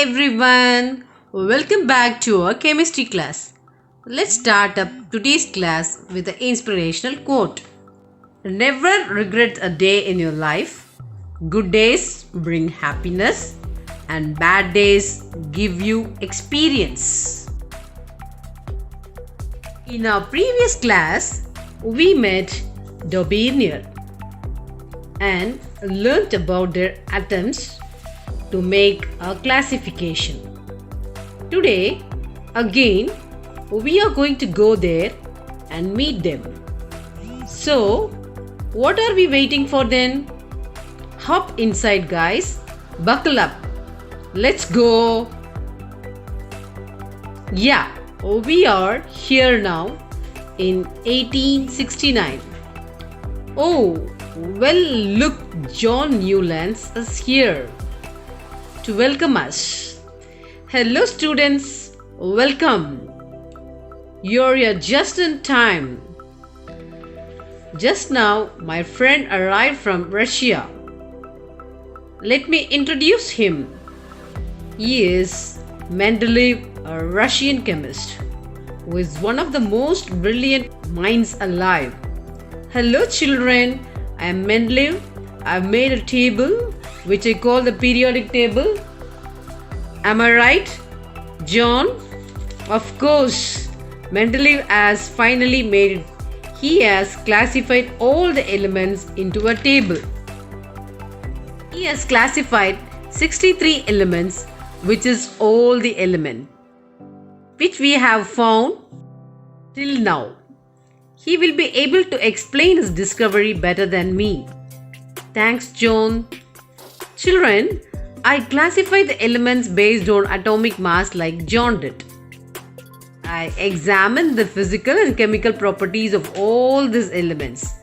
everyone, welcome back to our chemistry class. Let's start up today's class with the inspirational quote. Never regret a day in your life. Good days bring happiness and bad days give you experience. In our previous class, we met Daubernier and learnt about their attempts to make a classification. Today, again, we are going to go there and meet them. So, what are we waiting for then? Hop inside, guys. Buckle up. Let's go. Yeah, we are here now in 1869. Oh, well, look, John Newlands is here to welcome us. Hello students, welcome. You're here just in time. Just now my friend arrived from Russia. Let me introduce him. He is Mendeleev, a Russian chemist, who is one of the most brilliant minds alive. Hello children, I am Mendeleev. I've made a table which I call the periodic table. Am I right, John? Of course, Mendeleev has finally made it. He has classified all the elements into a table. He has classified 63 elements, which is all the elements which we have found till now. He will be able to explain his discovery better than me. Thanks, John. Children, I classify the elements based on atomic mass like John did. I examined the physical and chemical properties of all these elements.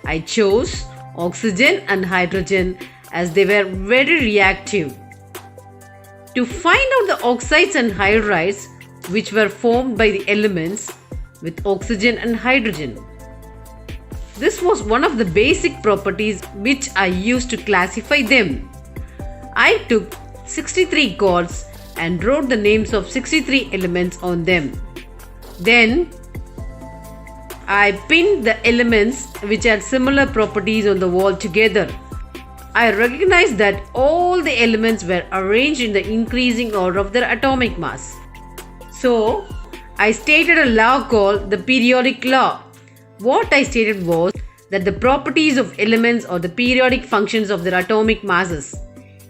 I chose oxygen and hydrogen as they were very reactive. To find out the oxides and hydrides which were formed by the elements with oxygen and hydrogen. This was one of the basic properties which I used to classify them. I took 63 cards and wrote the names of 63 elements on them. Then I pinned the elements which had similar properties on the wall together. I recognized that all the elements were arranged in the increasing order of their atomic mass. So I stated a law called the periodic law. What I stated was that the properties of elements are the periodic functions of their atomic masses.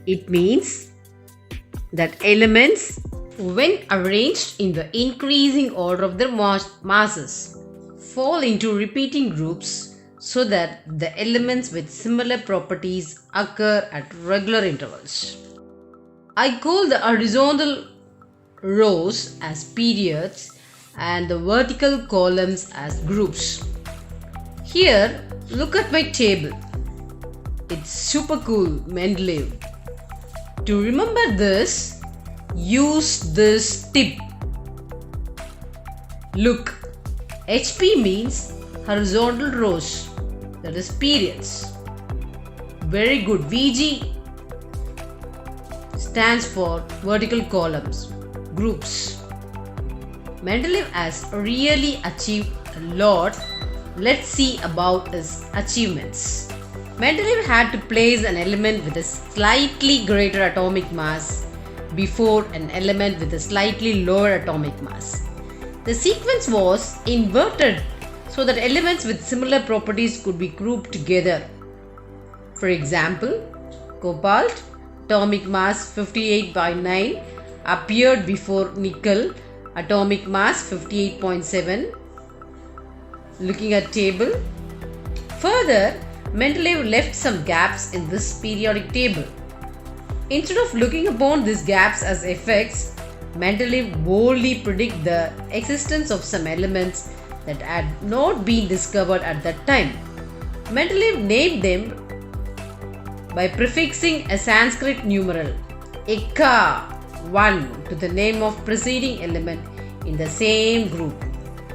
It means that elements, when arranged in the increasing order of their masses, fall into repeating groups so that the elements with similar properties occur at regular intervals. I call the horizontal rows as periods and the vertical columns as groups. Here, look at my table. It's super cool, Mendeleev. To remember this, use this tip. Look, HP means horizontal rows, that is periods. Very good. VG stands for vertical columns, groups. Mendeleev has really achieved a lot. Let's see about his achievements. Mendeleev had to place an element with a slightly greater atomic mass before an element with a slightly lower atomic mass. The sequence was inverted so that elements with similar properties could be grouped together. For example, cobalt, atomic mass 58 by 9, appeared before nickel, atomic mass 58.7. Looking at table. Further, Mendeleev left some gaps in this periodic table. Instead of looking upon these gaps as effects, Mendeleev boldly predicted the existence of some elements that had not been discovered at that time. Mendeleev named them by prefixing a Sanskrit numeral Eka 1 to the name of preceding element in the same group.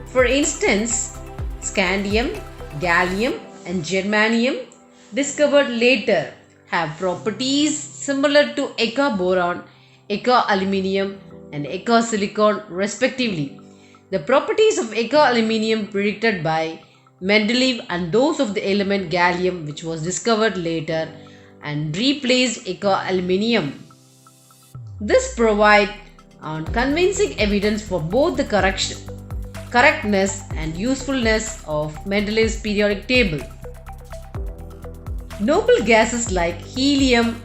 For instance, scandium, gallium, and germanium, discovered later, have properties similar to Eka boron Eka aluminium, and Eka silicon respectively. The properties of Eka aluminium predicted by Mendeleev and those of the element gallium, which was discovered later and replaced Eka aluminium. This provides convincing evidence for both the correctness and usefulness of Mendeleev's periodic table. Noble gases like helium,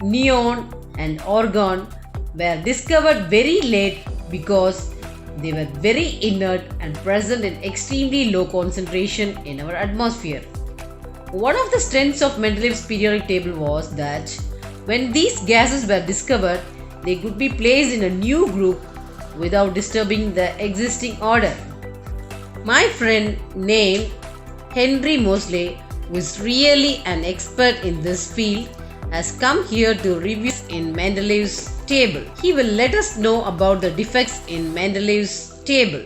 neon, and argon were discovered very late because they were very inert and present in extremely low concentration in our atmosphere. One of the strengths of Mendeleev's periodic table was that when these gases were discovered, they could be placed in a new group without disturbing the existing order. My friend named Henry Moseley, who is really an expert in this field, has come here to review in Mendeleev's table. He will let us know about the defects in Mendeleev's table.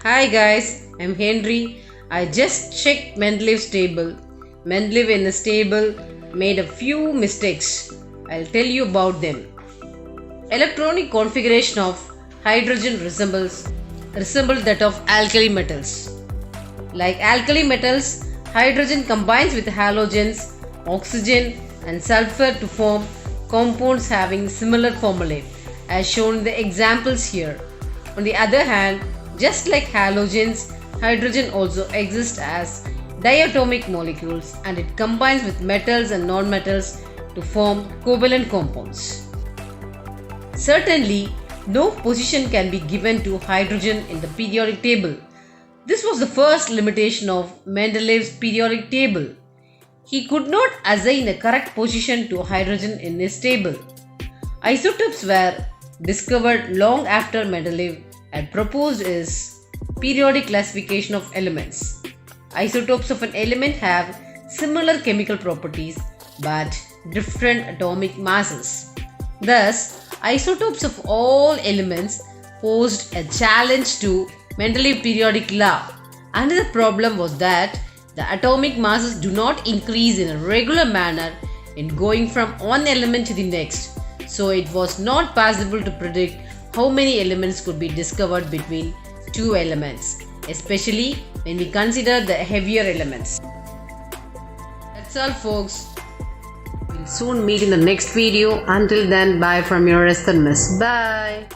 Hi guys, I'm Henry. I just checked Mendeleev's table. Mendeleev in his table made a few mistakes. I'll tell you about them. Electronic configuration of hydrogen resembles that of alkali metals. Like alkali metals, hydrogen combines with halogens, oxygen, and sulfur to form compounds having similar formulae, as shown in the examples here. On the other hand, just like halogens, hydrogen also exists as diatomic molecules, and it combines with metals and nonmetals to form covalent compounds. Certainly, no position can be given to hydrogen in the periodic table. This was the first limitation of Mendeleev's periodic table. He could not assign a correct position to hydrogen in his table. Isotopes were discovered long after Mendeleev had proposed his periodic classification of elements. Isotopes of an element have similar chemical properties but different atomic masses. Thus, isotopes of all elements posed a challenge to Mendeleev periodic law. Another problem was that the atomic masses do not increase in a regular manner in going from one element to the next, so it was not possible to predict how many elements could be discovered between two elements, especially when we consider the heavier elements. That's all folks. We'll soon meet in the next video. Until then, bye from your Esther Miss. Bye.